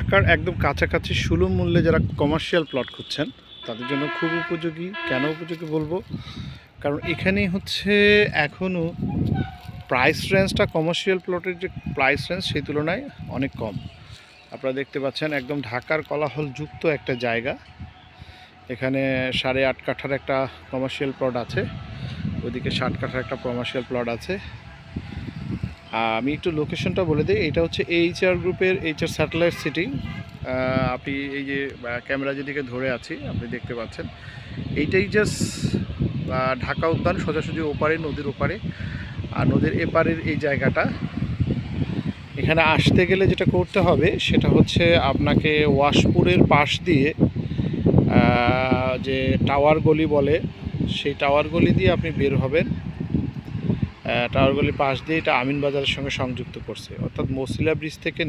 ঢাকার একদম কাছাকাছি সুলভ মূল্যে যারা কমার্শিয়াল প্লট খুঁজছেন তাদের জন্য খুব উপযোগী। কেন উপযোগী বলবো, কারণ এখানেই হচ্ছে এখনও প্রাইস রেঞ্জটা কমার্শিয়াল প্লটের যে প্রাইস রেঞ্জ সেই তুলনায় অনেক কম। আপনারা দেখতে পাচ্ছেন একদম ঢাকার কোলাহল যুক্ত একটা জায়গা। এখানে 8.5 কাঠার একটা কমার্শিয়াল প্লট আছে, ওইদিকে 60 কাঠার একটা কমার্শিয়াল প্লট আছে। আমি একটু লোকেশনটা বলে দিই, এটা হচ্ছে এইচআর গ্রুপের এইচআর স্যাটেলাইট সিটি। আপনি এই যে ক্যামেরা যেদিকে ধরে আছি আপনি দেখতে পাচ্ছেন, এইটাই জাস্ট ঢাকা উদ্যান সোজাসুজি ওপারে, নদীর ওপারে। আর নদীর এপারের এই জায়গাটা, এখানে আসতে গেলে যেটা করতে হবে সেটা হচ্ছে আপনাকে ওয়াশপুরের পাশ দিয়ে যে টাওয়ার গলি বলে, সেই টাওয়ার গলি দিয়ে আপনি বের হবেন। টাওয়ার গলির পাশ দিয়ে এটা আমিন বাজারের সঙ্গে সংযুক্ত করছে, অর্থাৎ মসিলা ব্রিজ থেকে